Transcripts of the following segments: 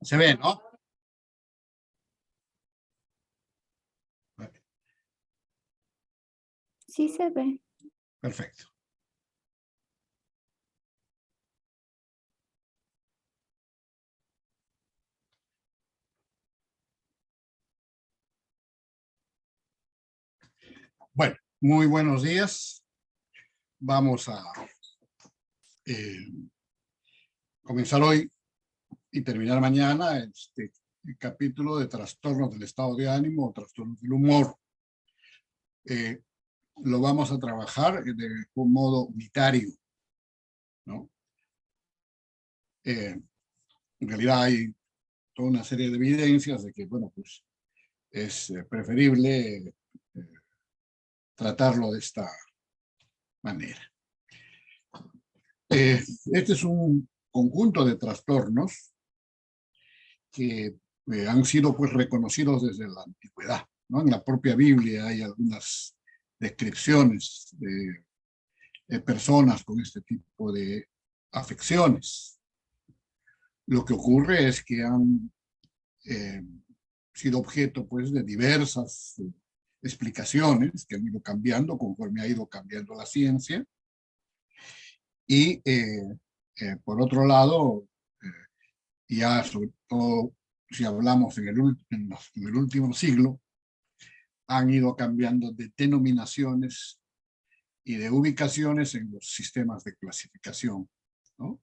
Se ve, ¿no? Sí se ve. Perfecto. Bueno, muy buenos días. Vamos a comenzar hoy y terminar mañana este capítulo de trastornos del estado de ánimo o trastornos del humor. Lo vamos a trabajar de un modo unitario, ¿no? En realidad hay toda una serie de evidencias de que, bueno, pues es preferible tratarlo de esta manera. Este es un conjunto de trastornos que han sido pues reconocidos desde la antigüedad, ¿no? En la propia Biblia hay algunas descripciones de personas con este tipo de afecciones. Lo que ocurre es que han sido objeto pues de diversas explicaciones que han ido cambiando conforme ha ido cambiando la ciencia. Y por otro lado, ya sobre todo si hablamos en el último siglo, han ido cambiando de denominaciones y de ubicaciones en los sistemas de clasificación, ¿no?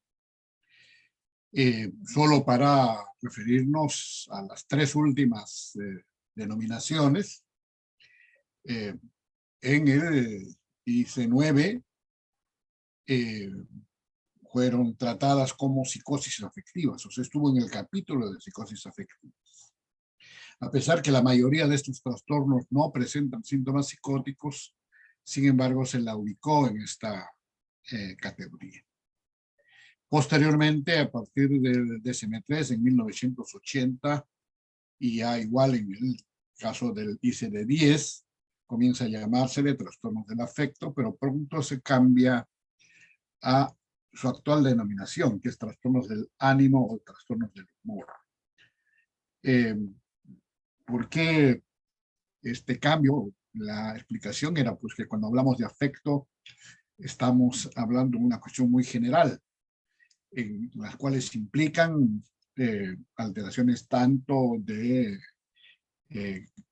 Solo para referirnos a las tres últimas denominaciones, en el IC9 fueron tratadas como psicosis afectivas, o sea, estuvo en el capítulo de psicosis afectivas. A pesar que la mayoría de estos trastornos no presentan síntomas psicóticos, sin embargo, se la ubicó en esta categoría. Posteriormente, a partir del DSM-3 en 1980, y ya igual en el caso del ICD-10, comienza a llamarse de trastornos del afecto, pero pronto se cambia a su actual denominación, que es trastornos del ánimo o trastornos del humor. ¿Por qué este cambio? La explicación era pues que cuando hablamos de afecto estamos hablando de una cuestión muy general, en las cuales implican alteraciones tanto de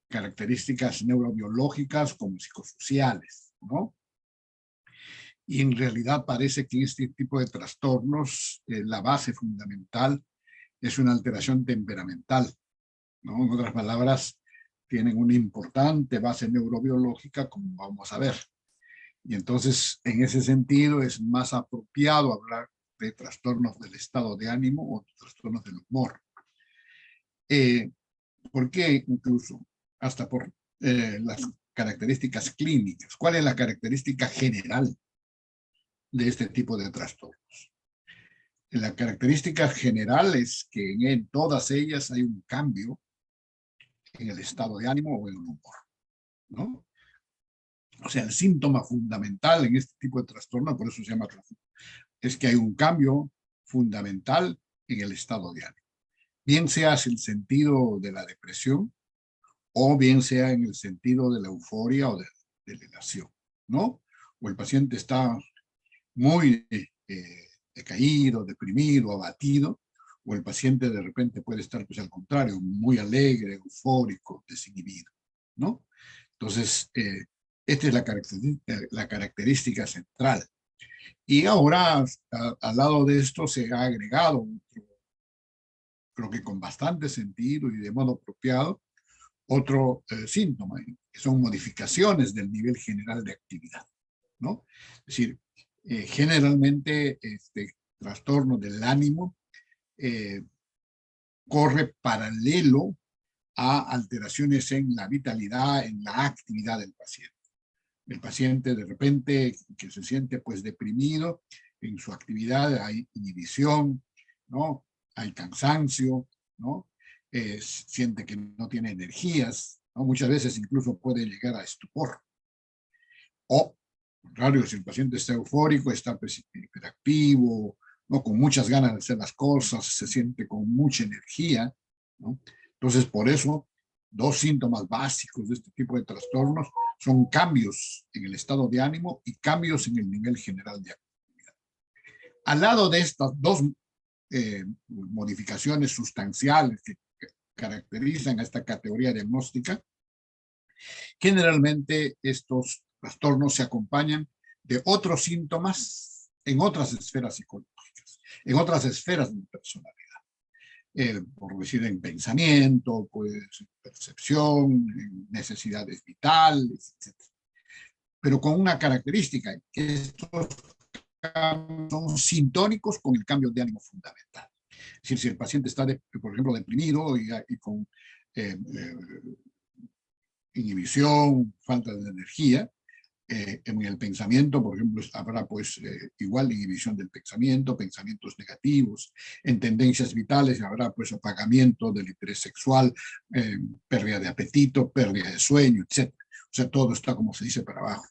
características neurobiológicas como psicosociales, ¿no? Y en realidad parece que este tipo de trastornos, la base fundamental es una alteración temperamental, ¿no? En otras palabras, tienen una importante base neurobiológica, como vamos a ver. Y entonces, en ese sentido, es más apropiado hablar de trastornos del estado de ánimo o trastornos del humor. ¿Por qué incluso? Hasta por las características clínicas. ¿Cuál es la característica general de este tipo de trastornos? La característica general es que en todas ellas hay un cambio en el estado de ánimo o en el humor, ¿no? O sea, el síntoma fundamental en este tipo de trastorno, por eso se llama trastorno, es que hay un cambio fundamental en el estado de ánimo. Bien sea en el sentido de la depresión o bien sea en el sentido de la euforia o de la elevación, ¿no? O el paciente está muy decaído, deprimido, abatido, o el paciente de repente puede estar, pues al contrario, muy alegre, eufórico, desinhibido, ¿no? Entonces, esta es la característica central. Y ahora, al lado de esto, se ha agregado, creo que con bastante sentido y de modo apropiado, otro síntoma, que son modificaciones del nivel general de actividad, ¿no? Es decir, generalmente este trastorno del ánimo corre paralelo a alteraciones en la vitalidad, en la actividad del paciente. El paciente de repente que se siente pues deprimido en su actividad, hay inhibición, ¿no? Hay cansancio, ¿no? Siente que no tiene energías, ¿no? Muchas veces incluso puede llegar a estupor. O, al contrario, si el paciente está eufórico, está pues, hiperactivo, ¿no? Con muchas ganas de hacer las cosas, se siente con mucha energía, ¿no? Entonces, por eso, dos síntomas básicos de este tipo de trastornos son cambios en el estado de ánimo y cambios en el nivel general de actividad. Al lado de estas dos modificaciones sustanciales que caracterizan a esta categoría diagnóstica, generalmente estos trastornos se acompañan de otros síntomas en otras esferas psicológicas, en otras esferas de personalidad. Por decir, en pensamiento, pues, en percepción, en necesidades vitales, etc. Pero con una característica, que estos son sintónicos con el cambio de ánimo fundamental. Es decir, si el paciente está, por ejemplo, deprimido y con inhibición, falta de energía, en el pensamiento, por ejemplo, habrá pues igual inhibición del pensamiento, pensamientos negativos. En tendencias vitales habrá pues apagamiento del interés sexual, pérdida de apetito, pérdida de sueño, etc. O sea, todo está, como se dice, para abajo.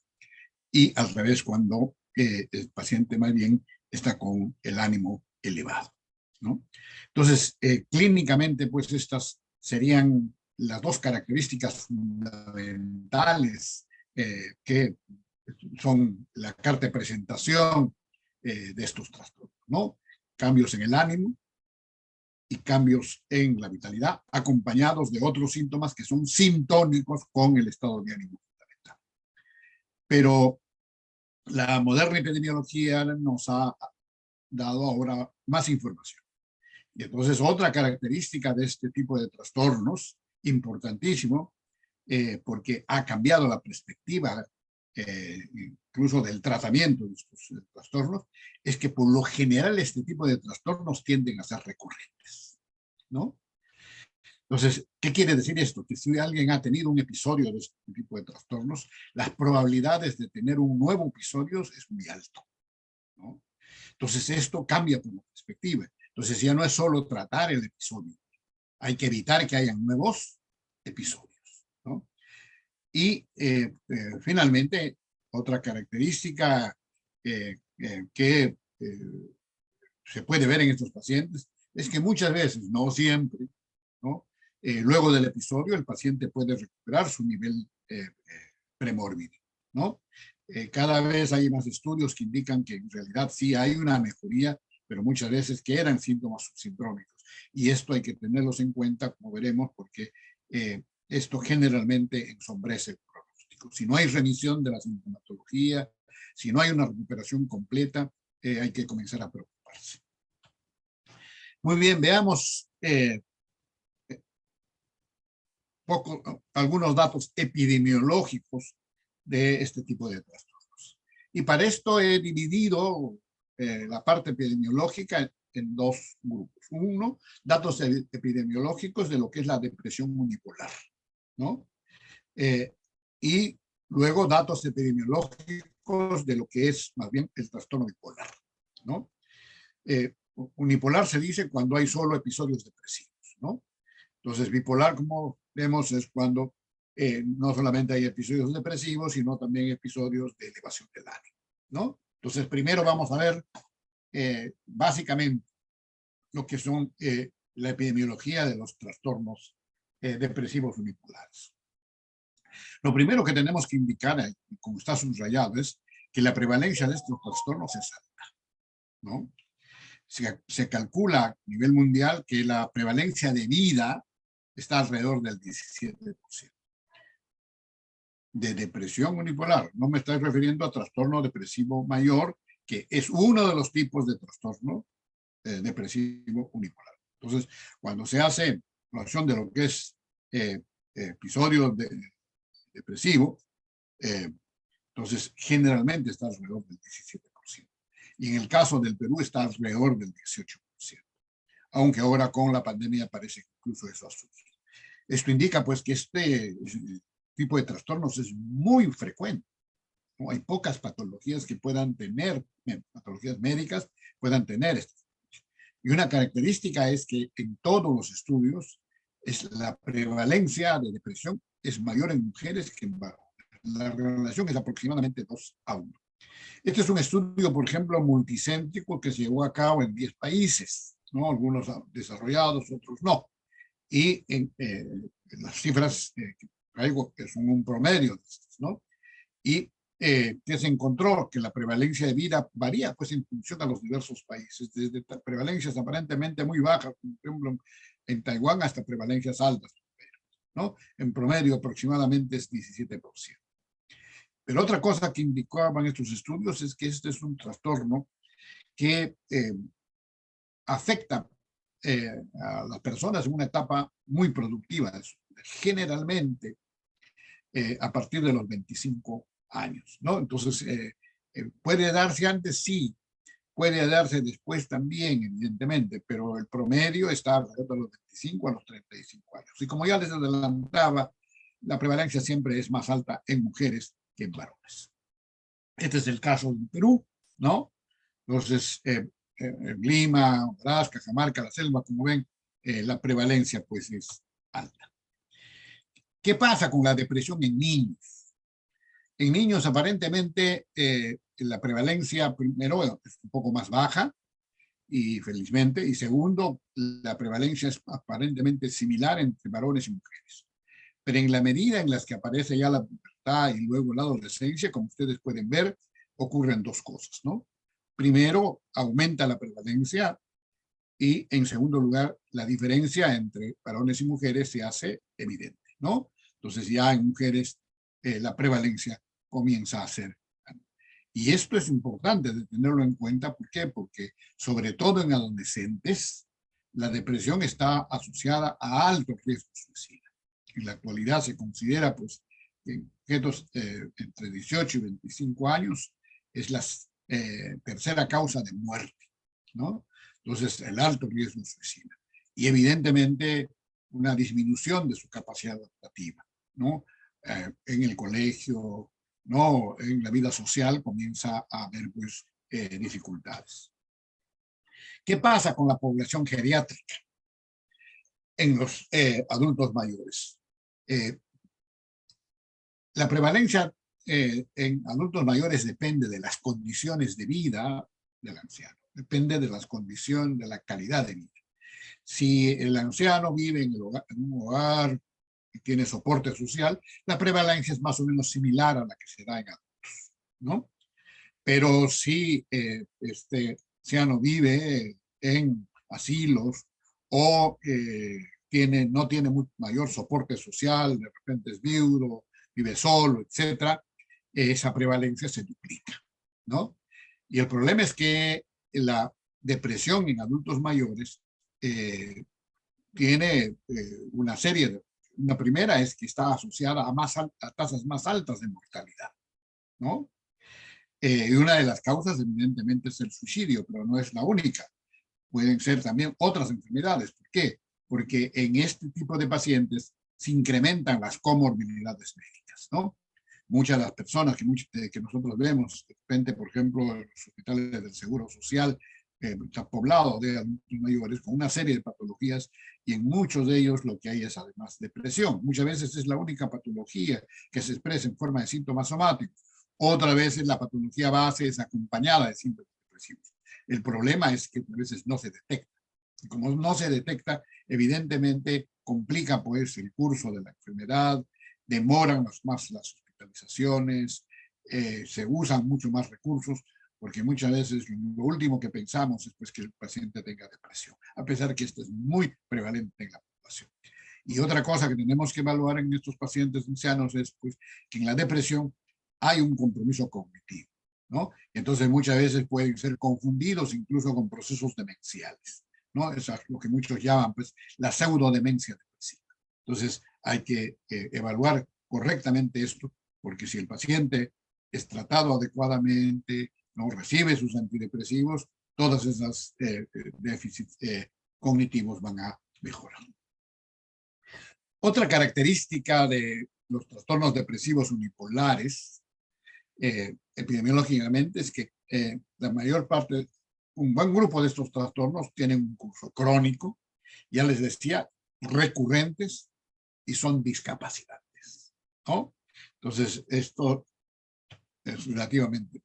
Y al revés, cuando el paciente más bien está con el ánimo elevado, ¿no? Entonces, clínicamente, pues estas serían las dos características fundamentales que son la carta de presentación de estos trastornos, ¿no? Cambios en el ánimo y cambios en la vitalidad, acompañados de otros síntomas que son sintónicos con el estado de ánimo fundamental. Pero la moderna epidemiología nos ha dado ahora más información. Y entonces otra característica de este tipo de trastornos, importantísimo, porque ha cambiado la perspectiva incluso del tratamiento de estos trastornos, es que por lo general este tipo de trastornos tienden a ser recurrentes, ¿no? Entonces, ¿qué quiere decir esto? Que si alguien ha tenido un episodio de este tipo de trastornos, las probabilidades de tener un nuevo episodio es muy alto, ¿no? Entonces, esto cambia por la perspectiva. Entonces, ya no es solo tratar el episodio, hay que evitar que haya nuevos episodios, ¿no? Y finalmente, otra característica que se puede ver en estos pacientes es que muchas veces, no siempre, ¿no? Luego del episodio, el paciente puede recuperar su nivel premórbido, ¿no? Cada vez hay más estudios que indican que en realidad sí hay una mejoría, pero muchas veces que eran síntomas subsindrómicos. Y esto hay que tenerlos en cuenta, como veremos, porque esto generalmente ensombrece el pronóstico. Si no hay remisión de la sintomatología, si no hay una recuperación completa, hay que comenzar a preocuparse. Muy bien, veamos algunos datos epidemiológicos de este tipo de trastornos. Y para esto he dividido la parte epidemiológica en dos grupos. Uno, datos epidemiológicos de lo que es la depresión unipolar, ¿no? Y luego datos epidemiológicos de lo que es más bien el trastorno bipolar, ¿no? Unipolar se dice cuando hay solo episodios depresivos, ¿no? Entonces, bipolar, como vemos, es cuando no solamente hay episodios depresivos, sino también episodios de elevación del ánimo, ¿no? Entonces, primero vamos a ver básicamente lo que son la epidemiología de los trastornos depresivos unipolares. Lo primero que tenemos que indicar, como está subrayado, es que la prevalencia de estos trastornos es alta, ¿no? Se calcula a nivel mundial que la prevalencia de vida está alrededor del 17%. De depresión unipolar. No me estoy refiriendo a trastorno depresivo mayor, que es uno de los tipos de trastorno depresivo unipolar. Entonces, cuando se hace relación de lo que es episodio depresivo, entonces generalmente está alrededor del 17%. Y en el caso del Perú está alrededor del 18%. Aunque ahora con la pandemia parece que incluso eso ha subido. Esto indica pues que este tipo de trastornos es muy frecuente, ¿no? Hay pocas patologías que puedan tener, patologías médicas puedan tener esto. Y una característica es que en todos los estudios la prevalencia de depresión es mayor en mujeres que en varones. La relación es aproximadamente 2 a 1. Este es un estudio, por ejemplo, multicéntrico que se llevó a cabo en 10 países, ¿no? Algunos desarrollados, otros no. Y las cifras que traigo, que son un promedio, ¿no? Y que se encontró que la prevalencia de vida varía pues en función a los diversos países, desde prevalencias aparentemente muy bajas, por ejemplo en Taiwán, hasta prevalencias altas, ¿no? En promedio aproximadamente es 17%. Pero otra cosa que indicaban estos estudios es que este es un trastorno que afecta a las personas en una etapa muy productiva, generalmente a partir de los 25 años, ¿no? Entonces, puede darse antes, sí, puede darse después también, evidentemente, pero el promedio está alrededor de los 25 a los 35 años. Y como ya les adelantaba, la prevalencia siempre es más alta en mujeres que en varones. Este es el caso de Perú, ¿no? Entonces, Lima, Huaraz, Cajamarca, la Selva, como ven, la prevalencia pues es alta. ¿Qué pasa con la depresión en niños? En niños aparentemente la prevalencia primero es un poco más baja, y felizmente, y segundo, la prevalencia es aparentemente similar entre varones y mujeres. Pero en la medida en las que aparece ya la pubertad y luego la adolescencia, como ustedes pueden ver, ocurren dos cosas, ¿no? Primero, aumenta la prevalencia y en segundo lugar, la diferencia entre varones y mujeres se hace evidente, ¿no? Entonces ya en mujeres la prevalencia comienza a ser. Y esto es importante de tenerlo en cuenta. ¿Por qué? Porque sobre todo en adolescentes, la depresión está asociada a alto riesgo de suicidio. En la actualidad se considera pues, que sujetos entre 18 y 25 años es la tercera causa de muerte, ¿no? Entonces, el alto riesgo de suicidio. Y evidentemente una disminución de su capacidad adaptativa, ¿no? En el colegio, ¿no? En la vida social comienza a haber pues, dificultades. ¿Qué pasa con la población geriátrica en los adultos mayores? La prevalencia en adultos mayores depende de las condiciones de vida del anciano, depende de las condiciones, de la calidad de vida. Si el anciano vive en un hogar que tiene soporte social, la prevalencia es más o menos similar a la que se da en adultos, ¿no? Pero si este anciano vive en asilos o no tiene mayor soporte social, de repente es viudo, vive solo, etcétera, esa prevalencia se duplica, ¿no? Y el problema es que la depresión en adultos mayores tiene una serie de... Una primera es que está asociada a tasas más altas de mortalidad, ¿no? Y una de las causas, evidentemente, es el suicidio, pero no es la única. Pueden ser también otras enfermedades. ¿Por qué? Porque en este tipo de pacientes se incrementan las comorbilidades médicas, ¿no? Muchas de las personas que nosotros vemos, de repente, por ejemplo, en los hospitales del Seguro Social, está poblado de adultos mayores con una serie de patologías y en muchos de ellos lo que hay es además depresión. Muchas veces es la única patología que se expresa en forma de síntomas somáticos. Otra vez la patología base es acompañada de síntomas depresivos. El problema es que a veces no se detecta. Y como no se detecta, evidentemente complica pues el curso de la enfermedad, demoran más las hospitalizaciones, se usan mucho más recursos, porque muchas veces lo último que pensamos es pues, que el paciente tenga depresión, a pesar que esto es muy prevalente en la población. Y otra cosa que tenemos que evaluar en estos pacientes ancianos es pues, que en la depresión hay un compromiso cognitivo, ¿no? Entonces muchas veces pueden ser confundidos incluso con procesos demenciales, ¿no? Eso es lo que muchos llaman pues la pseudodemencia depresiva. Entonces hay que evaluar correctamente esto, porque si el paciente es tratado adecuadamente, no recibe sus antidepresivos, todas esas déficits cognitivos van a mejorar. Otra característica de los trastornos depresivos unipolares, epidemiológicamente, es que la mayor parte, un buen grupo de estos trastornos tienen un curso crónico, ya les decía, recurrentes y son discapacitantes, ¿no? Entonces, esto es relativamente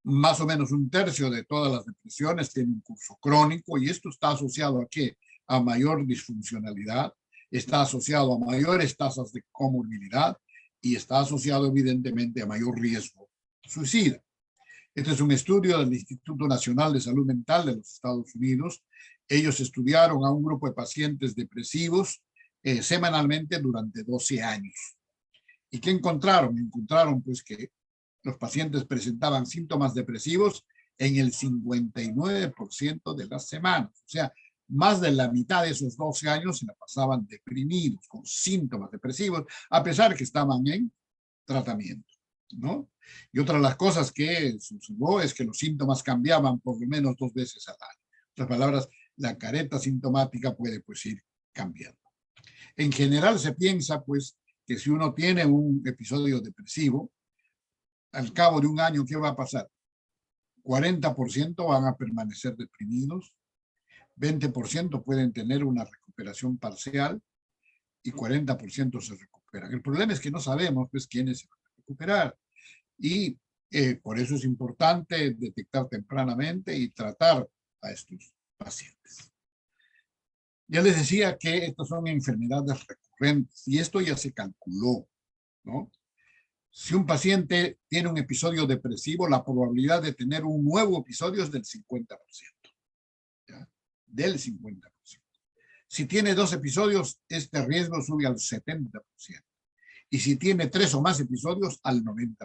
Más o menos un tercio de todas las depresiones tienen un curso crónico y esto está asociado a ¿qué? A mayor disfuncionalidad, está asociado a mayores tasas de comorbilidad y está asociado evidentemente a mayor riesgo suicida. Este es un estudio del Instituto Nacional de Salud Mental de los Estados Unidos. Ellos estudiaron a un grupo de pacientes depresivos semanalmente durante 12 años. ¿Y qué encontraron? Encontraron pues que los pacientes presentaban síntomas depresivos en el 59% de las semanas. O sea, más de la mitad de esos 12 años se la pasaban deprimidos, con síntomas depresivos, a pesar que estaban en tratamiento, ¿no? Y otra de las cosas que se observó es que los síntomas cambiaban por lo menos 2 veces al año. En otras palabras, la careta sintomática puede pues ir cambiando. En general se piensa pues que si uno tiene un episodio depresivo, al cabo de un año, ¿qué va a pasar? 40% van a permanecer deprimidos, 20% pueden tener una recuperación parcial y 40% se recuperan. El problema es que no sabemos pues quiénes se van a recuperar y por eso es importante detectar tempranamente y tratar a estos pacientes. Ya les decía que estas son enfermedades recurrentes y esto ya se calculó, ¿no? Si un paciente tiene un episodio depresivo, la probabilidad de tener un nuevo episodio es del 50%. ¿Ya? Del 50%. Si tiene 2 episodios, este riesgo sube al 70%. Y si tiene 3 o más episodios, al 90%.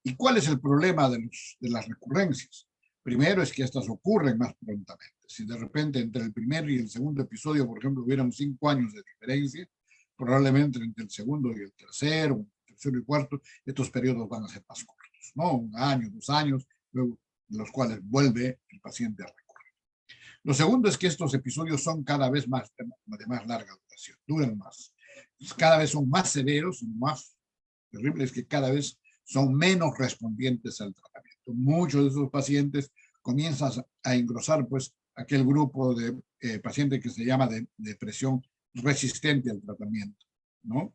¿Y cuál es el problema de las recurrencias? Primero es que estas ocurren más prontamente. Si de repente entre el primer y el segundo episodio, por ejemplo, hubieran 5 años de diferencia, probablemente entre el segundo y el tercero y cuarto, estos periodos van a ser más cortos, ¿no? 1 año, 2 años, luego de los cuales vuelve el paciente a recurrir. Lo segundo es que estos episodios son cada vez más de más larga duración, duran más. Cada vez son más severos y más terribles, que cada vez son menos respondientes al tratamiento. Muchos de esos pacientes comienzan a engrosar pues aquel grupo de pacientes que se llama de depresión resistente al tratamiento, ¿no?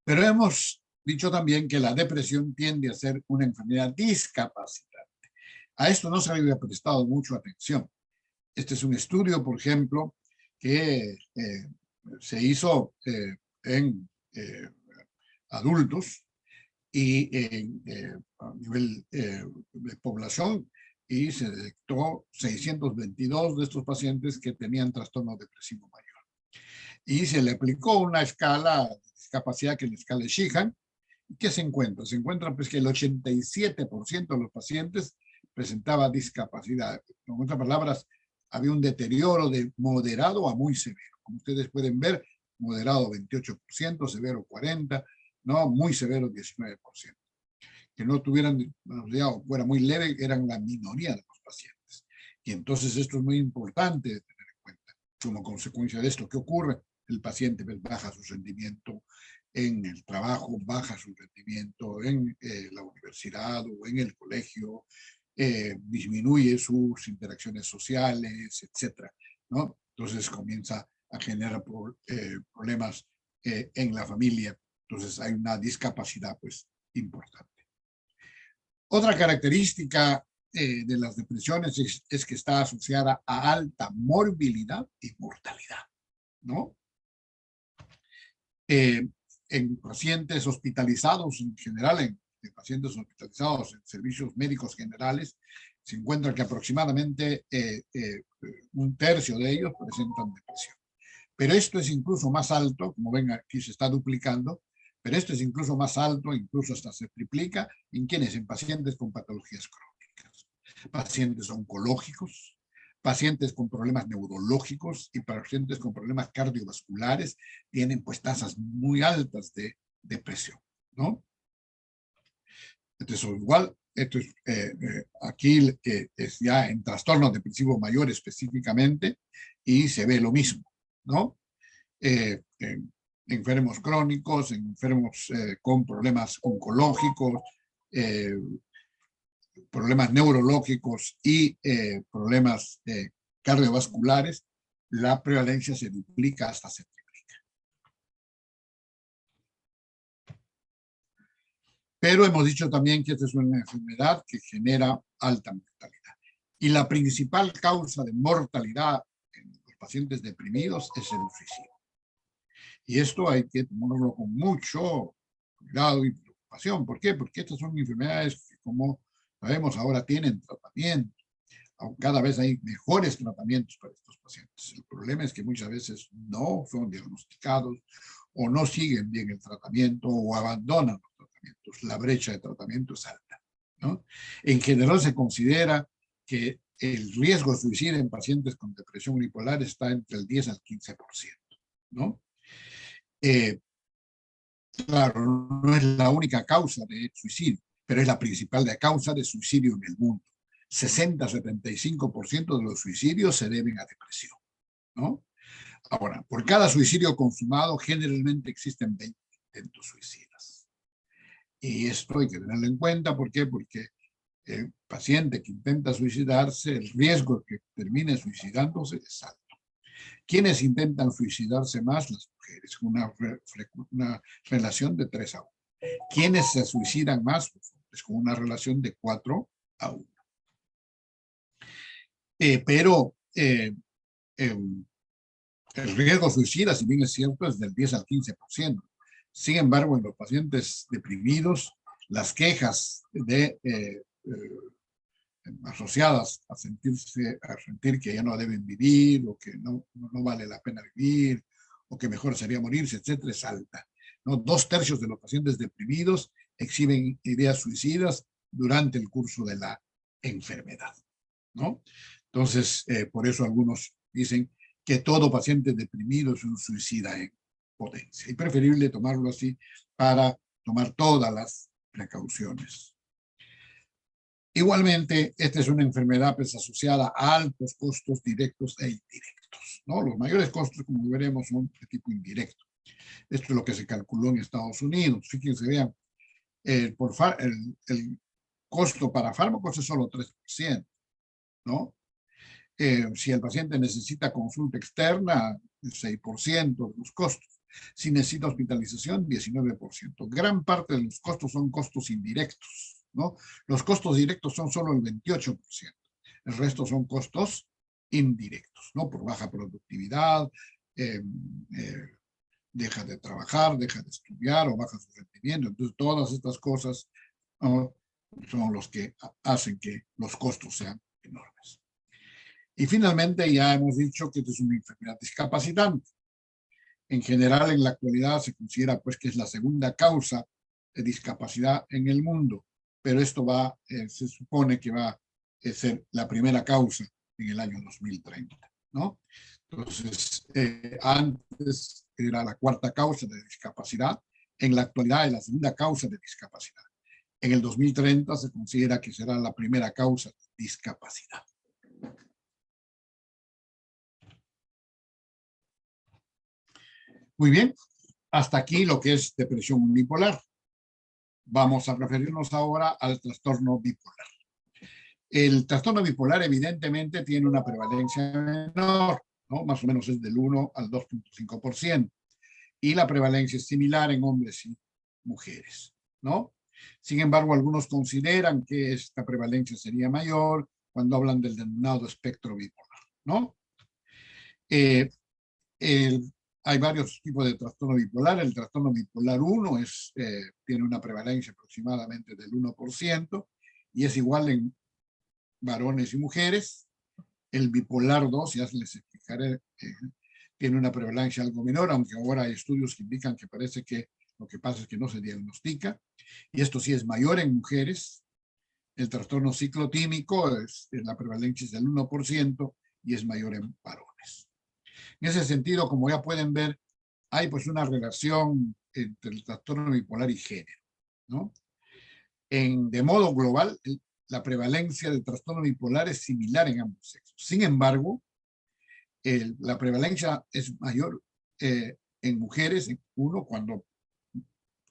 Pero hemos dicho también que la depresión tiende a ser una enfermedad discapacitante. A esto no se había prestado mucha atención. Este es un estudio, por ejemplo, que se hizo en adultos y a nivel de población, y se detectó 622 de estos pacientes que tenían trastorno depresivo mayor. Y se le aplicó una escala de discapacidad que es la escala de Sheehan. ¿Qué se encuentra? Se encuentra pues que el 87% de los pacientes presentaba discapacidad. En otras palabras, había un deterioro de moderado a muy severo. Como ustedes pueden ver, moderado 28%, severo 40%, no, muy severo 19%. Que no tuvieran, o fuera muy leve, eran la minoría de los pacientes. Y entonces esto es muy importante de tener en cuenta. Como consecuencia de esto, ¿qué ocurre? El paciente baja su rendimiento en el trabajo, baja su rendimiento en la universidad o en el colegio, disminuye sus interacciones sociales, etcétera, ¿no? Entonces comienza a generar problemas en la familia. Entonces hay una discapacidad pues importante. Otra característica de las depresiones es que está asociada a alta morbilidad y mortalidad, ¿no? En pacientes hospitalizados en general, en pacientes hospitalizados en servicios médicos generales, se encuentra que aproximadamente un tercio de ellos presentan depresión. Pero esto es incluso más alto, como ven aquí se está duplicando, pero esto es incluso más alto, incluso hasta se triplica, ¿en quiénes? En pacientes con patologías crónicas, pacientes oncológicos, pacientes con problemas neurológicos y pacientes con problemas cardiovasculares tienen pues tasas muy altas de depresión, ¿no? Entonces, igual, esto es, aquí es ya en trastorno depresivo mayor específicamente y se ve lo mismo, ¿no? Enfermos crónicos, enfermos con problemas oncológicos, problemas neurológicos y problemas cardiovasculares, la prevalencia se duplica hasta se triplica. Pero hemos dicho también que esta es una enfermedad que genera alta mortalidad. Y la principal causa de mortalidad en los pacientes deprimidos es el suicidio. Y esto hay que tomarlo con mucho cuidado y preocupación. ¿Por qué? Porque estas son enfermedades que, como sabemos, ahora tienen tratamiento. Cada vez hay mejores tratamientos para estos pacientes. El problema es que muchas veces no son diagnosticados o no siguen bien el tratamiento o abandonan los tratamientos. La brecha de tratamiento es alta, ¿no? En general se considera que el riesgo de suicidio en pacientes con depresión unipolar está entre el 10 al 15%, ¿no? Claro, no es la única causa de suicidio, pero es la principal causa de suicidio en el mundo. 60-75% de los suicidios se deben a depresión, ¿no? Ahora, por cada suicidio consumado, generalmente existen 20 intentos suicidas. Y esto hay que tenerlo en cuenta. ¿Por qué? Porque el paciente que intenta suicidarse, el riesgo de que termine suicidándose es alto. ¿Quiénes intentan suicidarse más? Las mujeres, con una relación de 3-1. ¿Quiénes se suicidan más? Los hombres, con una relación de 4-1. Pero el riesgo suicida, si bien es cierto, es del 10 al 15%. Sin embargo, en los pacientes deprimidos, las quejas asociadas a sentir que ya no deben vivir, o que no vale la pena vivir, o que mejor sería morirse, etcétera, es alta, ¿no? 2/3 de los pacientes deprimidos exhiben ideas suicidas durante el curso de la enfermedad, ¿no? Entonces, por eso algunos dicen que todo paciente deprimido es un suicida en potencia. Y preferible tomarlo así para tomar todas las precauciones. Igualmente, esta es una enfermedad pues, asociada a altos costos directos e indirectos, ¿no? Los mayores costos, como veremos, son de tipo indirecto. Esto es lo que se calculó en Estados Unidos. Fíjense, vean, el costo para fármacos es solo 3%, ¿no? Si el paciente necesita consulta externa, 6% de los costos. Si necesita hospitalización, 19%. Gran parte de los costos son costos indirectos, ¿no? Los costos directos son solo el 28%. El resto son costos indirectos, ¿no? Por baja productividad, deja de trabajar, deja de estudiar o baja su rendimiento. Entonces, todas estas cosas, ¿no?, son los que hacen que los costos sean enormes. Y finalmente, ya hemos dicho que esta es una enfermedad discapacitante. En general, en la actualidad se considera pues, que es la segunda causa de discapacidad en el mundo, pero esto se supone que va a ser la primera causa en el año 2030, ¿no? Entonces, antes era la cuarta causa de discapacidad, en la actualidad es la segunda causa de discapacidad. En el 2030 se considera que será la primera causa de discapacidad. Muy bien, hasta aquí lo que es depresión unipolar. Vamos a referirnos ahora al trastorno bipolar. El trastorno bipolar evidentemente tiene una prevalencia menor, ¿no? Más o menos es del 1 al 2.5%. Y la prevalencia es similar en hombres y mujeres, ¿no? Sin embargo, algunos consideran que esta prevalencia sería mayor cuando hablan del denominado espectro bipolar, ¿no? Hay varios tipos de trastorno bipolar. El trastorno bipolar 1 tiene una prevalencia aproximadamente del 1% y es igual en varones y mujeres. El bipolar 2, ya les explicaré, tiene una prevalencia algo menor, aunque ahora hay estudios que indican que parece que lo que pasa es que no se diagnostica, y esto sí es mayor en mujeres. El trastorno ciclotímico la prevalencia es del 1% y es mayor en varones. En ese sentido, como ya pueden ver, hay pues una relación entre el trastorno bipolar y género, ¿no? De modo global, la prevalencia del trastorno bipolar es similar en ambos sexos. Sin embargo, la prevalencia es mayor en mujeres, uno, cuando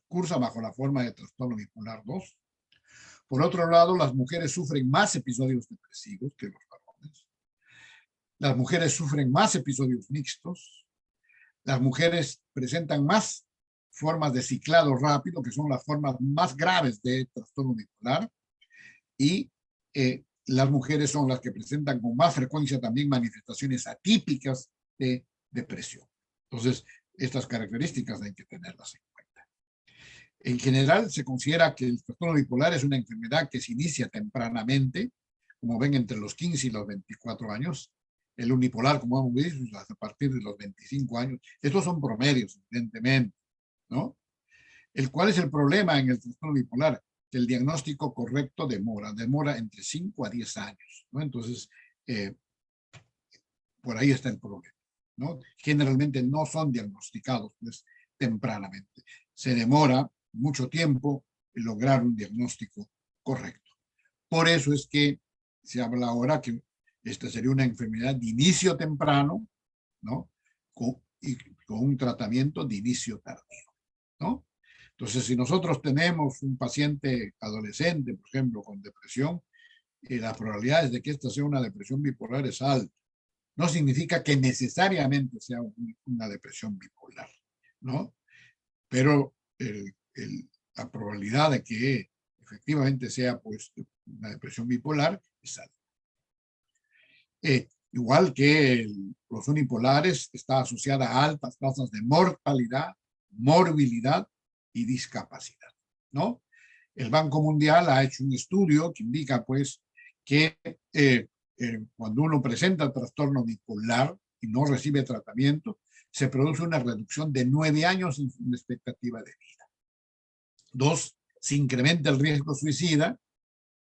cursa bajo la forma de trastorno bipolar 2. Por otro lado, las mujeres sufren más episodios depresivos que los varones. Las mujeres sufren más episodios mixtos. Las mujeres presentan más formas de ciclado rápido, que son las formas más graves de trastorno bipolar, y las mujeres son las que presentan con más frecuencia también manifestaciones atípicas de depresión. Entonces, estas características hay que tenerlas en cuenta. En general, se considera que el trastorno bipolar es una enfermedad que se inicia tempranamente, como ven, entre los 15 y los 24 años. El unipolar, como hemos visto, a partir de los 25 años. Estos son promedios, evidentemente, ¿no? ¿Cuál es el problema en el trastorno bipolar? Que el diagnóstico correcto demora entre 5 a 10 años, ¿no? Entonces, por ahí está el problema, ¿no? Generalmente no son diagnosticados, pues, tempranamente. Se demora mucho tiempo en lograr un diagnóstico correcto. Por eso es que se habla ahora que esta sería una enfermedad de inicio temprano, ¿no? Y con un tratamiento de inicio tardío, ¿no? Entonces, si nosotros tenemos un paciente adolescente, por ejemplo, con depresión, las probabilidades de que esta sea una depresión bipolar es alta. No significa que necesariamente sea una depresión bipolar, ¿no? Pero la probabilidad de que efectivamente sea, pues, una depresión bipolar es alta. Igual que los unipolares, está asociada a altas tasas de mortalidad, morbilidad y discapacidad, ¿no? El Banco Mundial ha hecho un estudio que indica, pues, que cuando uno presenta trastorno bipolar y no recibe tratamiento, se produce una reducción de 9 años en la expectativa de vida. 2, se incrementa el riesgo suicida,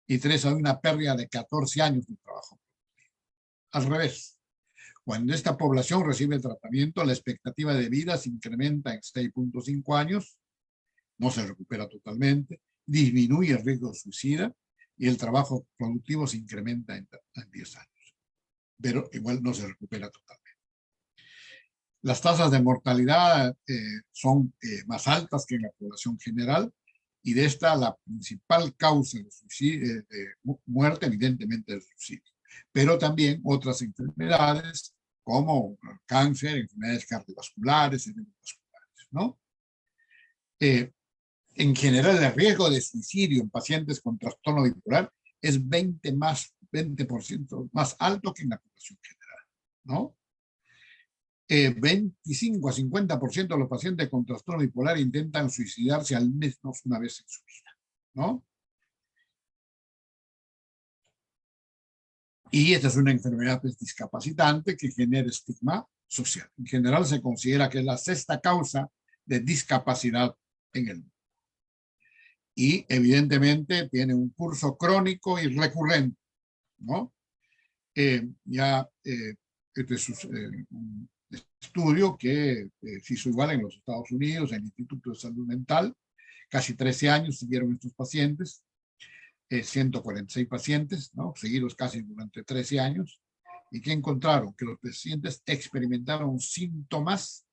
y 3, hay una pérdida de 14 años de trabajo. Al revés, cuando esta población recibe el tratamiento, la expectativa de vida se incrementa en 6.5 años, no se recupera totalmente, disminuye el riesgo suicida y el trabajo productivo se incrementa en 10 años, pero igual no se recupera totalmente. Las tasas de mortalidad son más altas que en la población general, y de esta la principal causa de suicidio, muerte, evidentemente, es el suicidio, pero también otras enfermedades como cáncer, enfermedades cardiovasculares, ¿no? En general, el riesgo de suicidio en pacientes con trastorno bipolar es 20% más alto que en la población general, ¿no? 25 a 50% de los pacientes con trastorno bipolar intentan suicidarse al menos una vez en su vida, ¿no? Y esta es una enfermedad, pues, discapacitante que genera estigma social. En general se considera que es la 6ª causa de discapacidad en el mundo. Y evidentemente tiene un curso crónico y recurrente, ¿no? Este es un estudio que se hizo igual en los Estados Unidos, en el Instituto de Salud Mental. Casi 13 años siguieron estos pacientes, 146 pacientes, ¿no? Seguidos casi durante 13 años. ¿Y qué encontraron? Que los pacientes experimentaron síntomas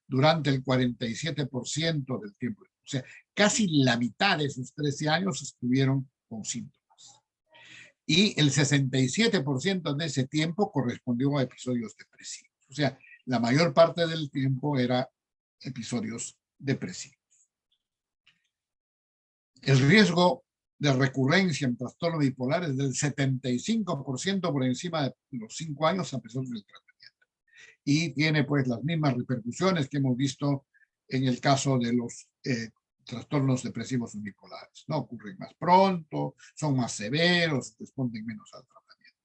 durante el 47% del tiempo. O sea, casi la mitad de esos 13 años estuvieron con síntomas. Y el 67% de ese tiempo correspondió a episodios depresivos. O sea, la mayor parte del tiempo era episodios depresivos. El riesgo de recurrencia en trastorno bipolar es del 75% por encima de los 5 años a pesar del tratamiento. Y tiene, pues, las mismas repercusiones que hemos visto en el caso de los trastornos depresivos unipolares, ¿no? Ocurren más pronto, son más severos, responden menos al tratamiento.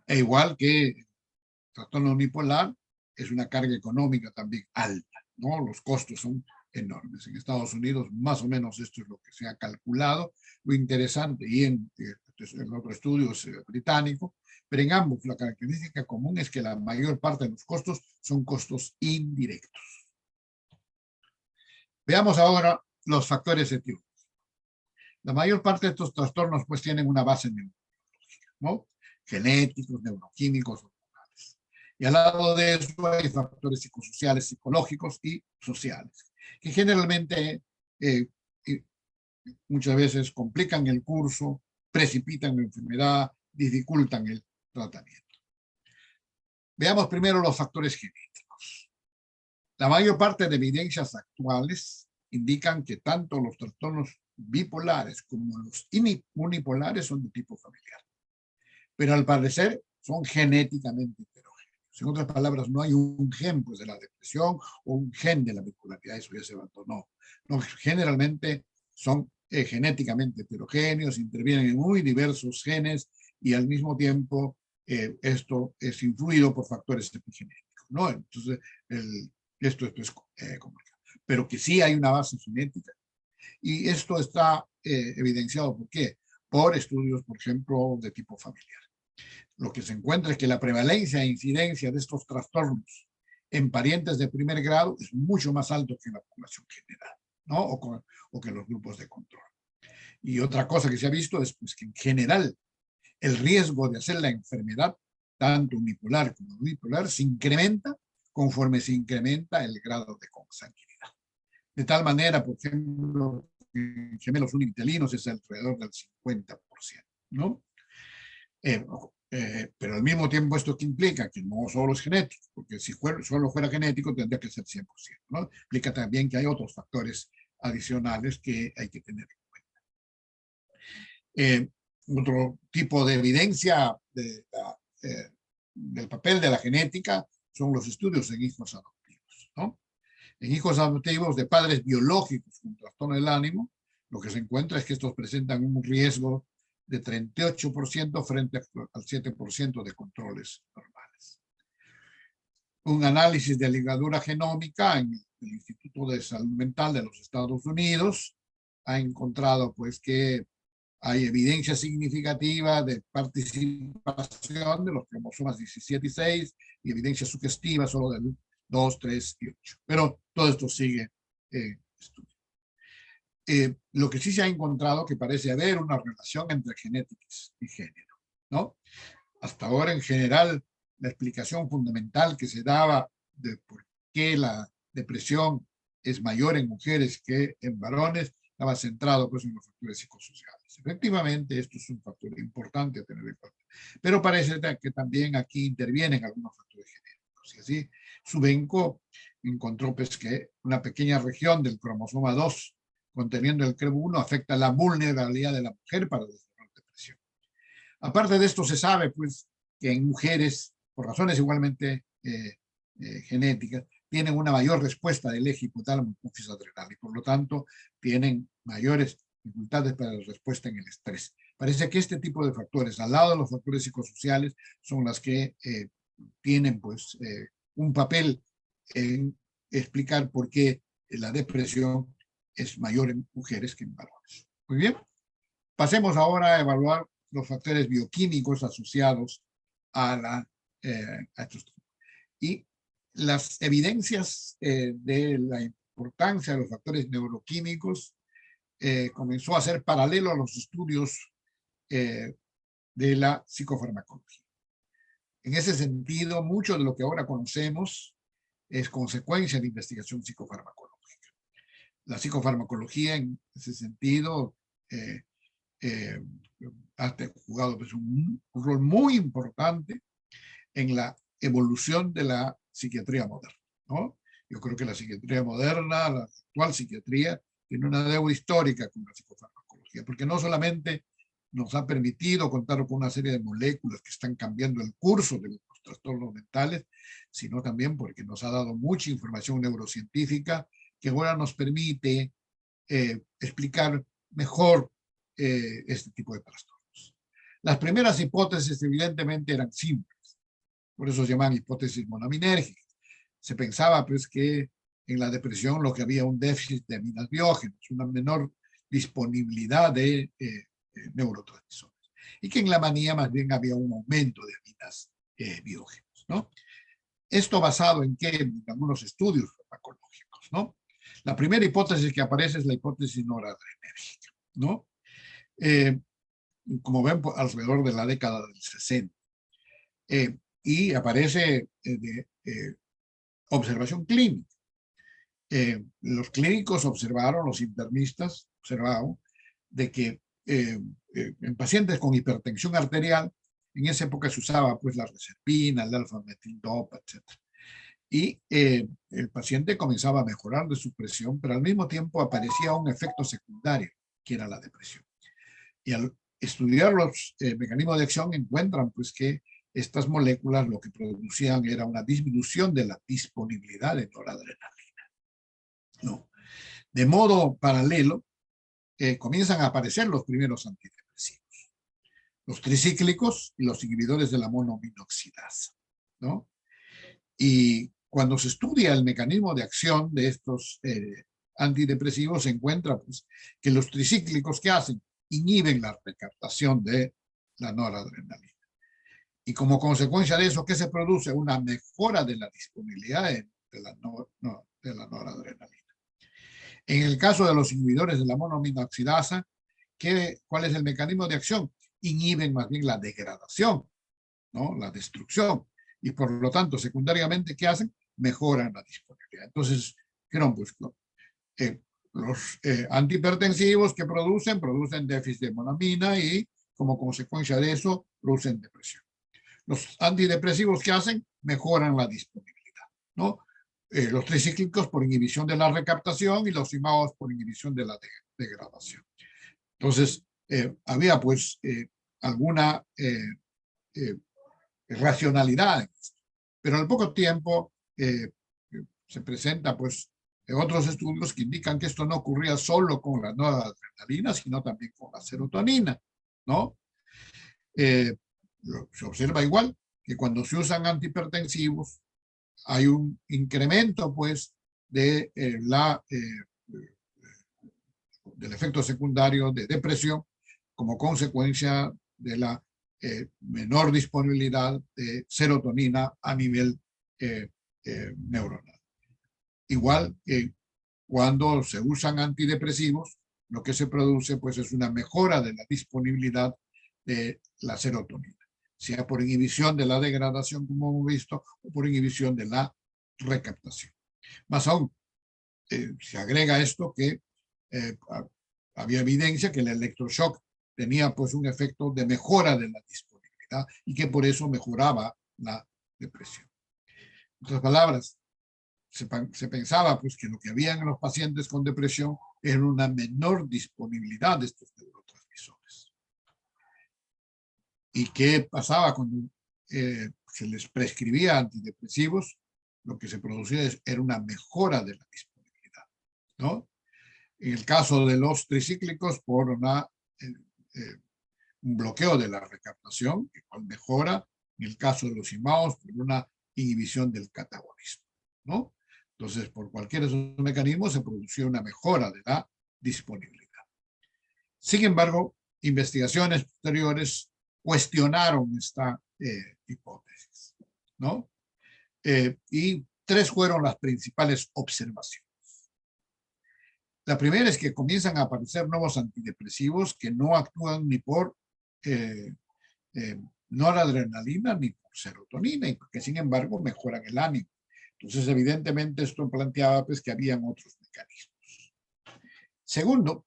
E igual que el trastorno unipolar, es una carga económica también alta, ¿no? Los costos son enormes. En Estados Unidos, más o menos esto es lo que se ha calculado. Lo interesante, y en otro estudio es británico, pero en ambos la característica común es que la mayor parte de los costos son costos indirectos. Veamos ahora los factores etiológicos. La mayor parte de estos trastornos, pues, tienen una base neurológica, ¿no? Genéticos, neuroquímicos, hormonales. Y al lado de eso hay factores psicosociales, psicológicos y sociales, que generalmente muchas veces complican el curso, precipitan la enfermedad, dificultan el tratamiento. Veamos primero los factores genéticos. La mayor parte de evidencias actuales indican que tanto los trastornos bipolares como los unipolares son de tipo familiar. Pero al parecer son genéticamente heterogéneos. En otras palabras, no hay un gen pues, de la depresión o un gen de la bipolaridad, eso ya se abandonó. No, generalmente son genéticamente heterogéneos, intervienen en muy diversos genes y al mismo tiempo esto es influido por factores epigenéticos, ¿no? Entonces, esto es complicado. Pero que sí hay una base genética y esto está evidenciado, ¿por qué? Por estudios, por ejemplo, de tipo familiar. Lo que se encuentra es que la prevalencia e incidencia de estos trastornos en parientes de primer grado es mucho más alto que en la población general, ¿no? O que los grupos de control. Y otra cosa que se ha visto es pues, que en general el riesgo de hacer la enfermedad, tanto unipolar como bipolar, se incrementa conforme se incrementa el grado de consanguinidad. De tal manera, por ejemplo, en gemelos univitelinos es alrededor del 50%, ¿no? Pero al mismo tiempo esto que implica que no solo es genético, porque si solo fuera genético tendría que ser 100%, ¿no? Implica también que hay otros factores adicionales que hay que tener en cuenta. Otro tipo de evidencia del papel de la genética son los estudios en hijos adoptivos, ¿no? En hijos adoptivos de padres biológicos con trastorno del ánimo, lo que se encuentra es que estos presentan un riesgo de 38% frente al 7% de controles normales. Un análisis de ligadura genómica en el Instituto de Salud Mental de los Estados Unidos ha encontrado pues que hay evidencia significativa de participación de los cromosomas 17 y 6 y evidencia sugestiva solo del 2, 3 y 8. Pero todo esto sigue estudio. Lo que sí se ha encontrado que parece haber una relación entre genética y género, ¿no? Hasta ahora, en general, la explicación fundamental que se daba de por qué la depresión es mayor en mujeres que en varones estaba centrado pues, en los factores psicosociales. Efectivamente, esto es un factor importante a tener en cuenta. Pero parece que también aquí intervienen algunos factores genéticos. Y así, Subenco encontró pues, que una pequeña región del cromosoma 2 conteniendo el CREB1 afecta la vulnerabilidad de la mujer para desarrollar depresión. Aparte de esto, se sabe pues, que en mujeres, por razones igualmente genéticas, tienen una mayor respuesta del eje hipotálamo hipófisis adrenal y por lo tanto tienen mayores dificultades para la respuesta en el estrés. Parece que este tipo de factores, al lado de los factores psicosociales, son las que tienen pues, un papel en explicar por qué la depresión es mayor en mujeres que en varones. Muy bien. Pasemos ahora a evaluar los factores bioquímicos asociados a estos. Y las evidencias de la importancia de los factores neuroquímicos comenzó a ser paralelo a los estudios de la psicofarmacología. En ese sentido, mucho de lo que ahora conocemos es consecuencia de investigación psicofarmacológica. La psicofarmacología, en ese sentido, ha jugado pues, un rol muy importante en la evolución de la psiquiatría moderna, ¿no? Yo creo que la psiquiatría moderna, la actual psiquiatría, tiene una deuda histórica con la psicofarmacología, porque no solamente nos ha permitido contar con una serie de moléculas que están cambiando el curso de los trastornos mentales, sino también porque nos ha dado mucha información neurocientífica que ahora nos permite explicar mejor este tipo de trastornos. Las primeras hipótesis evidentemente eran simples, por eso se llaman hipótesis monoaminérgicas. Se pensaba pues que en la depresión lo que había un déficit de aminas biógenas, una menor disponibilidad de neurotransmisores, y que en la manía más bien había un aumento de aminas biógenas, ¿no? Esto basado en qué? En algunos estudios farmacológicos, ¿no? La primera hipótesis que aparece es la hipótesis noradrenérgica, ¿no? Como ven, alrededor de la década del 60. Y aparece de observación clínica. Los clínicos observaron, los internistas observaron, de que en pacientes con hipertensión arterial, en esa época se usaba pues la reserpina, el alfa-metildopa, etc. y el paciente comenzaba a mejorar de su presión, pero al mismo tiempo aparecía un efecto secundario, que era la depresión. Y al estudiar los mecanismos de acción encuentran pues que estas moléculas lo que producían era una disminución de la disponibilidad de noradrenalina, ¿no? De modo paralelo, comienzan a aparecer los primeros antidepresivos, los tricíclicos y los inhibidores de la monoaminoxidasa, ¿no? Y cuando se estudia el mecanismo de acción de estos antidepresivos, se encuentra pues, que los tricíclicos que hacen inhiben la recaptación de la noradrenalina. Y como consecuencia de eso, ¿qué se produce? Una mejora de la disponibilidad de la noradrenalina. En el caso de los inhibidores de la monoaminoxidasa, ¿cuál es el mecanismo de acción? Inhiben más bien la degradación, ¿no? La destrucción. Y por lo tanto, secundariamente, ¿qué hacen? Mejoran la disponibilidad. Entonces, pues, los antihipertensivos que producen déficit de monoamina y como consecuencia de eso producen depresión. Los antidepresivos que hacen mejoran la disponibilidad, ¿no? Los tricíclicos por inhibición de la recaptación y los imaos por inhibición de la degradación. Entonces, había pues alguna racionalidad en esto. Pero al poco tiempo se presenta pues otros estudios que indican que esto no ocurría solo con la noradrenalina, sino también con la serotonina, ¿no? Se observa igual que cuando se usan antihipertensivos hay un incremento pues de del efecto secundario de depresión como consecuencia de la menor disponibilidad de serotonina a nivel neuronal. Igual que cuando se usan antidepresivos, lo que se produce pues es una mejora de la disponibilidad de la serotonina, sea por inhibición de la degradación, como hemos visto, o por inhibición de la recaptación. Más aún, se agrega esto que había evidencia que el electroshock tenía pues un efecto de mejora de la disponibilidad y que por eso mejoraba la depresión. En otras palabras, se pensaba pues que lo que había en los pacientes con depresión era una menor disponibilidad de estos neurotransmisores. ¿Y qué pasaba cuando se les prescribía antidepresivos? Lo que se producía era una mejora de la disponibilidad, ¿no? En el caso de los tricíclicos, por un bloqueo de la recaptación, que mejora. En el caso de los imaos, por una inhibición del catabolismo, ¿no? Entonces, por cualquiera de esos mecanismos se produció una mejora de la disponibilidad. Sin embargo, investigaciones posteriores cuestionaron esta hipótesis, ¿no? Y tres fueron las principales observaciones. La primera es que comienzan a aparecer nuevos antidepresivos que no actúan ni por noradrenalina ni por serotonina y que sin embargo mejoran el ánimo. Entonces, evidentemente, esto planteaba pues, que habían otros mecanismos. Segundo,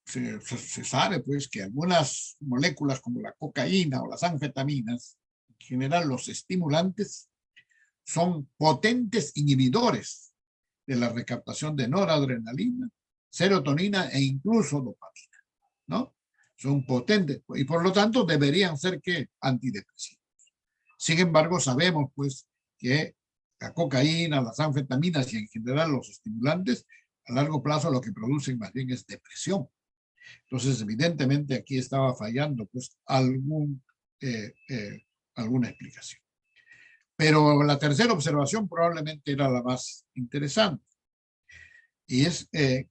se sabe pues, que algunas moléculas como la cocaína o las anfetaminas, en general los estimulantes, son potentes inhibidores de la recaptación de noradrenalina, serotonina e incluso dopamina, ¿no? Son potentes y por lo tanto deberían ser que antidepresivos. Sin embargo, sabemos pues que la cocaína, las anfetaminas y en general los estimulantes a largo plazo lo que producen más bien es depresión. Entonces, evidentemente aquí estaba fallando pues alguna explicación. Pero la tercera observación probablemente era la más interesante. Y es que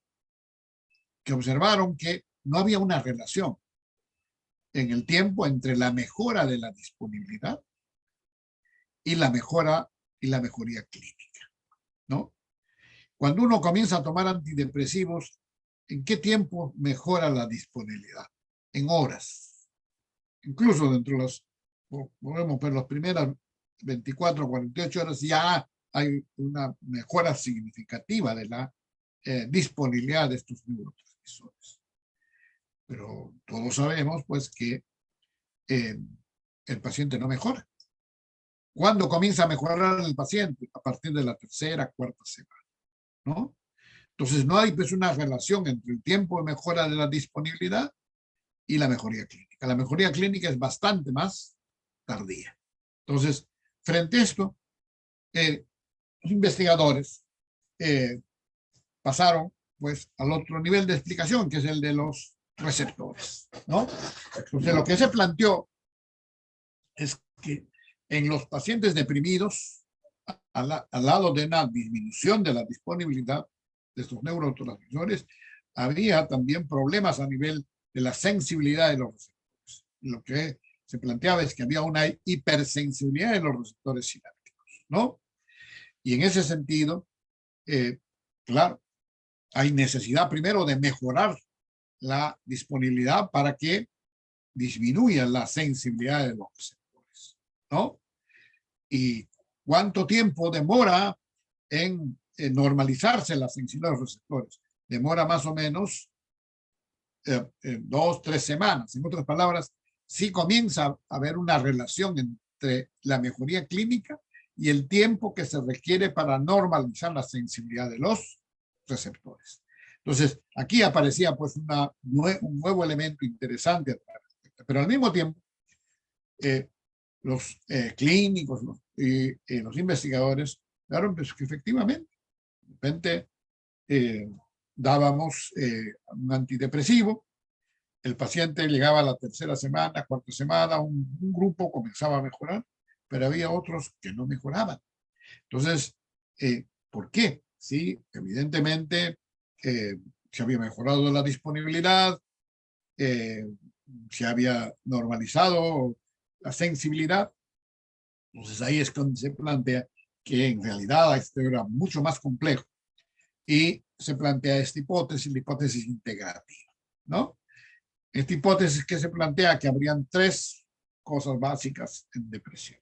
observaron que no había una relación en el tiempo entre la mejora de la disponibilidad y la mejoría clínica, ¿no? Cuando uno comienza a tomar antidepresivos, ¿en qué tiempo mejora la disponibilidad? En horas. Incluso dentro de podemos ver las primeras 24 o 48 horas ya hay una mejora significativa de la disponibilidad de estos neurotransmisores. Pero todos sabemos pues que el paciente no mejora. ¿Cuándo comienza a mejorar el paciente? A partir de la tercera, cuarta semana, ¿no? Entonces, no hay pues una relación entre el tiempo de mejora de la disponibilidad y la mejoría clínica. La mejoría clínica es bastante más tardía. Entonces, frente a esto, los investigadores pasaron pues al otro nivel de explicación, que es el de los receptores, ¿no? Entonces, lo que se planteó es que en los pacientes deprimidos, al lado de una disminución de la disponibilidad de estos neurotransmisores, había también problemas a nivel de la sensibilidad de los receptores. Lo que se planteaba es que había una hipersensibilidad de los receptores sinápticos, ¿no? Y en ese sentido, claro, hay necesidad primero de mejorar la disponibilidad para que disminuya la sensibilidad de los receptores, ¿no? Y cuánto tiempo demora en normalizarse la sensibilidad de los receptores. Demora más o menos 2, 3 semanas. En otras palabras, sí comienza a haber una relación entre la mejoría clínica y el tiempo que se requiere para normalizar la sensibilidad de los receptores. Entonces, aquí aparecía pues un nuevo elemento interesante, pero al mismo tiempo, los clínicos los investigadores daron pues, que efectivamente, de repente dábamos un antidepresivo, el paciente llegaba a la tercera semana, cuarta semana, un grupo comenzaba a mejorar, pero había otros que no mejoraban. Entonces, ¿por qué? Sí, evidentemente se había mejorado la disponibilidad, se había normalizado la sensibilidad. Entonces ahí es cuando se plantea que en realidad esto era mucho más complejo y se plantea esta hipótesis, la hipótesis integrativa, ¿no? Esta hipótesis que se plantea que habrían 3 cosas básicas en depresión.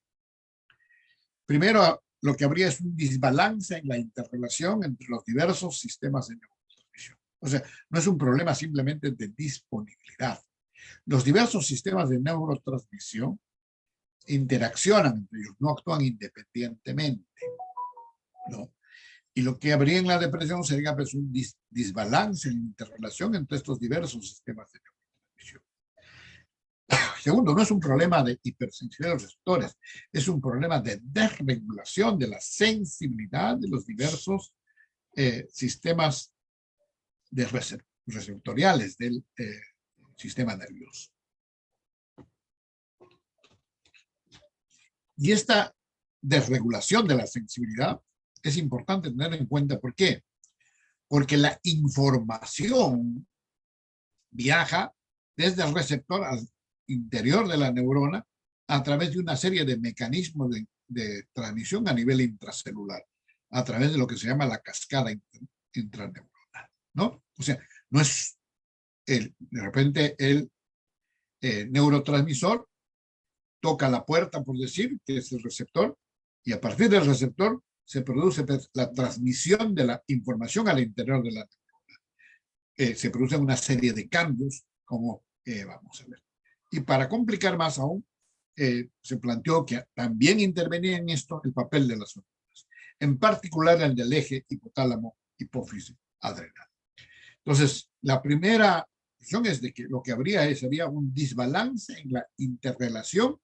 Primero, lo que habría es un desbalance en la interrelación entre los diversos sistemas de neurotransmisión. O sea, no es un problema simplemente de disponibilidad. Los diversos sistemas de neurotransmisión interaccionan entre ellos, no actúan independientemente, ¿no? Y lo que habría en la depresión sería pues, un desbalance en la interrelación entre estos diversos sistemas de neurotransmisión. Segundo, no es un problema de hipersensibilidad de los receptores, es un problema de desregulación de la sensibilidad de los diversos sistemas de receptoriales del sistema nervioso. Y esta desregulación de la sensibilidad es importante tener en cuenta. ¿Por qué? Porque la información viaja desde el receptor al interior de la neurona a través de una serie de mecanismos de transmisión a nivel intracelular, a través de lo que se llama la cascada intraneuronal, ¿no? O sea, no es de repente el neurotransmisor toca la puerta, por decir, que es el receptor, y a partir del receptor se produce la transmisión de la información al interior de la neurona. Se producen una serie de cambios, como vamos a ver. Y para complicar más aún, se planteó que también intervenía en esto el papel de las hormonas, en particular el del eje hipotálamo, hipófisis, adrenal. Entonces, la primera cuestión es de que lo que sería un desbalance en la interrelación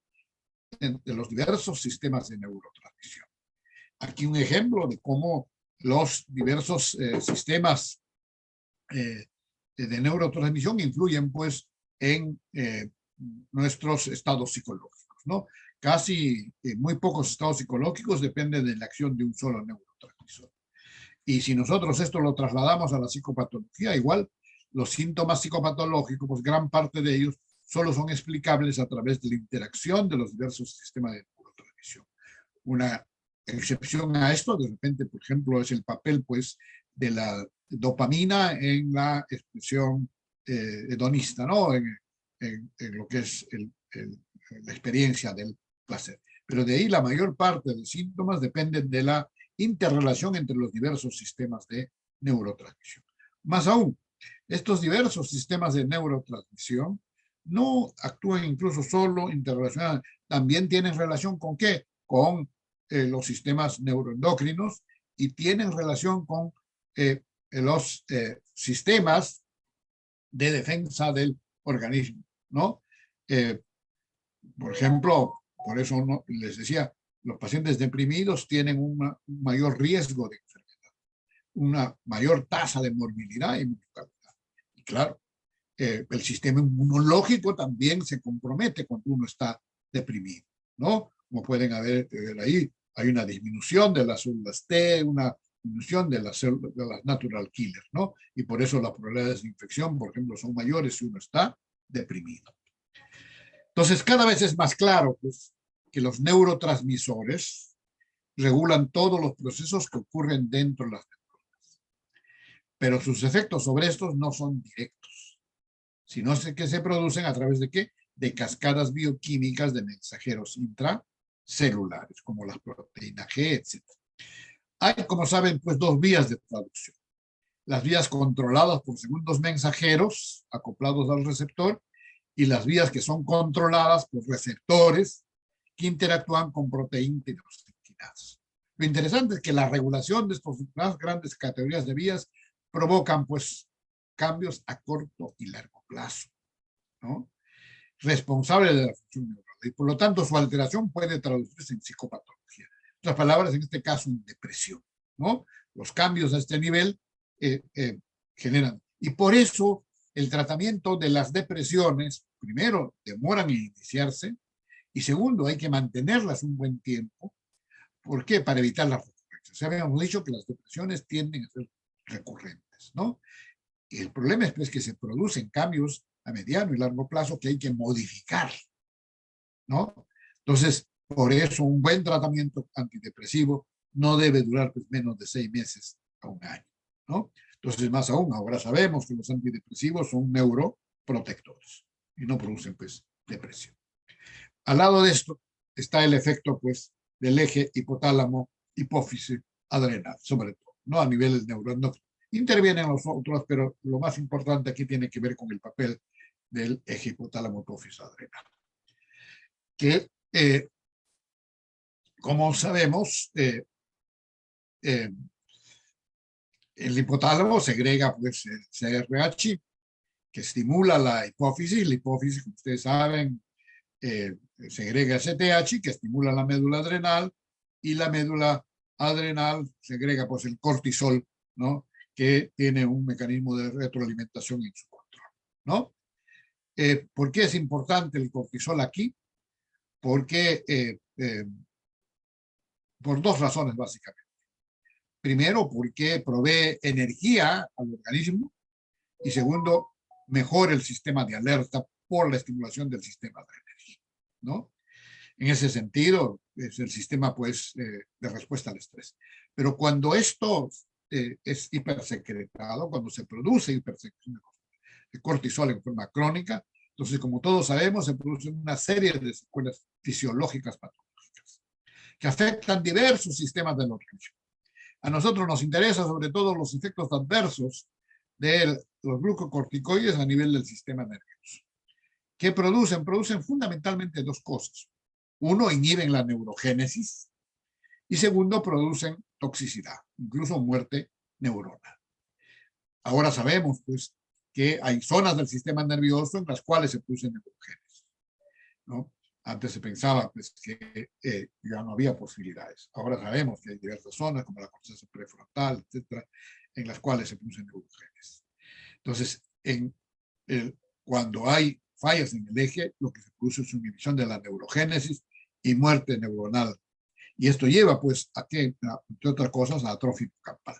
entre los diversos sistemas de neurotransmisión. Aquí un ejemplo de cómo los diversos sistemas de neurotransmisión influyen pues en nuestros estados psicológicos, ¿no? Casi muy pocos estados psicológicos dependen de la acción de un solo neurotransmisor. Y si nosotros esto lo trasladamos a la psicopatología, igual los síntomas psicopatológicos, pues gran parte de ellos solo son explicables a través de la interacción de los diversos sistemas de neurotransmisión. Una excepción a esto, de repente, por ejemplo, es el papel pues, de la dopamina en la expresión hedonista, ¿no? En lo que es la experiencia del placer. Pero de ahí la mayor parte de los síntomas dependen de la interrelación entre los diversos sistemas de neurotransmisión. Más aún, estos diversos sistemas de neurotransmisión no actúan incluso solo interrelacionados, también tienen relación con ¿qué? con los sistemas neuroendocrinos y tienen relación con los sistemas de defensa del organismo, ¿no? Por ejemplo, por eso les decía, los pacientes deprimidos tienen un mayor riesgo de enfermedad, una mayor tasa de morbilidad y mortalidad. Y claro, el sistema inmunológico también se compromete cuando uno está deprimido, ¿no? Como pueden ver ahí, hay una disminución de las células T, una disminución de las natural killers, ¿no? Y por eso las probabilidades de infección, por ejemplo, son mayores si uno está deprimido. Entonces, cada vez es más claro pues, que los neurotransmisores regulan todos los procesos que ocurren dentro de las neuronas. Pero sus efectos sobre estos no son directos, sino que se producen a través de ¿qué? De cascadas bioquímicas de mensajeros intracelulares, como las proteínas G, etc. Hay, como saben, pues dos vías de traducción. Las vías controladas por segundos mensajeros acoplados al receptor y las vías que son controladas por receptores que interactúan con proteínas hidroxigenadas. Lo interesante es que la regulación de estas grandes categorías de vías provocan pues cambios a corto y largo plazo, ¿no? Responsable de la función neuronal y por lo tanto su alteración puede traducirse en psicopatología. En otras palabras, en este caso, en depresión, ¿no? Los cambios a este nivel generan. Y por eso el tratamiento de las depresiones, primero, demoran en iniciarse y segundo, hay que mantenerlas un buen tiempo. ¿Por qué? Para evitar las recurrencias. Ya habíamos dicho que las depresiones tienden a ser recurrentes, ¿no? Y el problema es pues, que se producen cambios a mediano y largo plazo que hay que modificar, ¿no? Entonces, por eso un buen tratamiento antidepresivo no debe durar pues, menos de 6 meses a un año, ¿no? Entonces, más aún, ahora sabemos que los antidepresivos son neuroprotectores y no producen pues depresión. Al lado de esto está el efecto pues del eje hipotálamo, hipófisis, adrenal, sobre todo, ¿no? A nivel neuroendocrino. Intervienen los otros, pero lo más importante aquí tiene que ver con el papel del eje hipotálamo, hipófisis, adrenal. Que, como sabemos, el hipotálamo segrega pues el CRH, que estimula la hipófisis, como ustedes saben, segrega STH, que estimula la médula adrenal, y la médula adrenal segrega pues el cortisol, ¿no? Que tiene un mecanismo de retroalimentación en su control, ¿no? ¿Por qué es importante el cortisol aquí? Porque por dos razones básicamente. Primero, porque provee energía al organismo y segundo, mejora el sistema de alerta por la estimulación del sistema adrenérgico, ¿no? En ese sentido, es el sistema pues, de respuesta al estrés. Pero cuando esto es hipersecretado, cuando se produce hipersecreción de cortisol en forma crónica, entonces, como todos sabemos, se producen una serie de secuelas fisiológicas patológicas que afectan diversos sistemas del organismo. A nosotros nos interesa sobre todo los efectos adversos de los glucocorticoides a nivel del sistema nervioso. ¿Qué producen? Producen fundamentalmente dos cosas. Uno, inhiben la neurogénesis y segundo, producen toxicidad, incluso muerte neuronal. Ahora sabemos pues que hay zonas del sistema nervioso en las cuales se producen neurogénesis, ¿no? Antes se pensaba pues, que ya no había posibilidades. Ahora sabemos que hay diversas zonas, como la corteza prefrontal, etcétera, en las cuales se producen neurogénesis. Entonces, cuando hay fallas en el eje, lo que se produce es una inhibición de la neurogénesis y muerte neuronal. Y esto lleva, pues, a que, entre otras cosas, a atrofia hipocampal.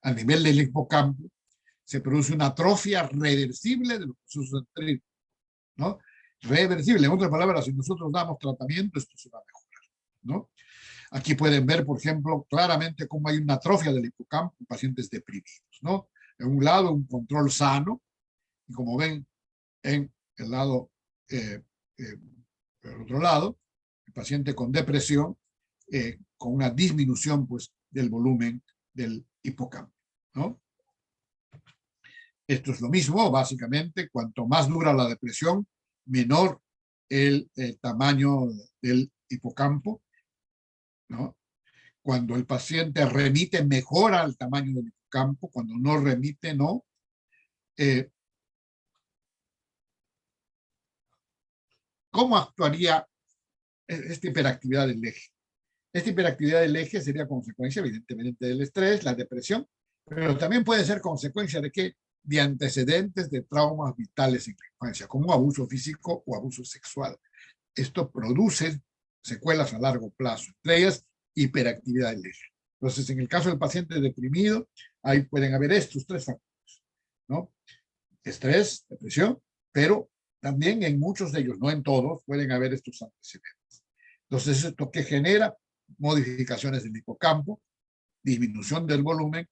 A nivel del hipocampo, se produce una atrofia reversible de los procesos dendríticos, ¿no? Reversible. En otras palabras, si nosotros damos tratamiento, esto se va a mejorar, ¿no? Aquí pueden ver, por ejemplo, claramente cómo hay una atrofia del hipocampo en pacientes deprimidos, ¿no? En un lado, un control sano, y como ven, en el lado, el otro lado, el paciente con depresión, con una disminución, pues, del volumen del hipocampo, ¿no? Esto es lo mismo, básicamente, cuanto más dura la depresión, menor el tamaño del hipocampo ¿no? Cuando el paciente remite, mejora el tamaño del hipocampo. Cuando no remite, no. ¿Cómo actuaría esta hiperactividad del eje? Esta hiperactividad del eje sería consecuencia, evidentemente, del estrés, la depresión, pero también puede ser consecuencia de qué? De antecedentes de traumas vitales en la infancia, como abuso físico o abuso sexual. Esto produce secuelas a largo plazo, entre ellas hiperactividad del eje. Entonces, en el caso del paciente deprimido, ahí pueden haber estos tres factores, ¿no? Estrés, depresión, pero también en muchos de ellos, no en todos, pueden haber estos antecedentes. Entonces, esto que genera modificaciones del hipocampo, disminución del volumen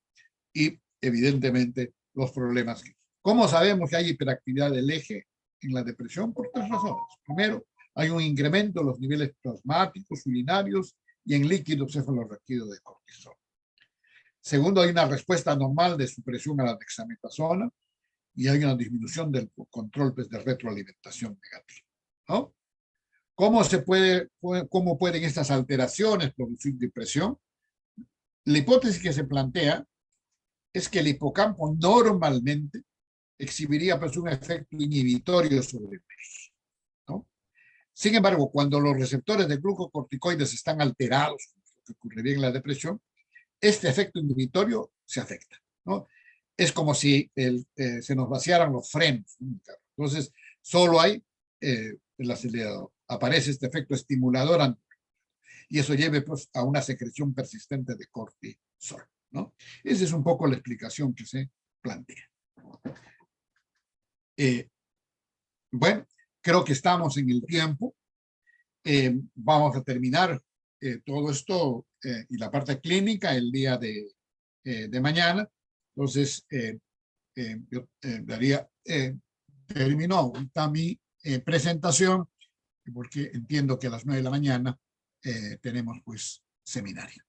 y, evidentemente, los problemas. ¿Cómo sabemos que hay hiperactividad del eje en la depresión? Por tres razones. Primero, hay un incremento en los niveles plasmáticos, urinarios y en líquido cefalorraquídeo de cortisol. Segundo, hay una respuesta normal de supresión a la dexametasona y hay una disminución del control de retroalimentación negativa, ¿no? ¿Cómo pueden estas alteraciones producir depresión? La hipótesis que se plantea es que el hipocampo normalmente exhibiría pues, un efecto inhibitorio sobre el eje, ¿no? Sin embargo, cuando los receptores de glucocorticoides están alterados, lo que ocurriría en la depresión, este efecto inhibitorio se afecta, ¿no? Es como si se nos vaciaran los frenos, ¿no? Entonces, solo hay el acelerador. Aparece este efecto estimulador y eso lleve pues, a una secreción persistente de cortisol, ¿no? Esa es un poco la explicación que se plantea. Bueno, creo que estamos en el tiempo. Vamos a terminar todo esto y la parte clínica el día de mañana. Entonces, yo terminó ahorita mi presentación porque entiendo que a las 9 de la mañana tenemos pues seminario.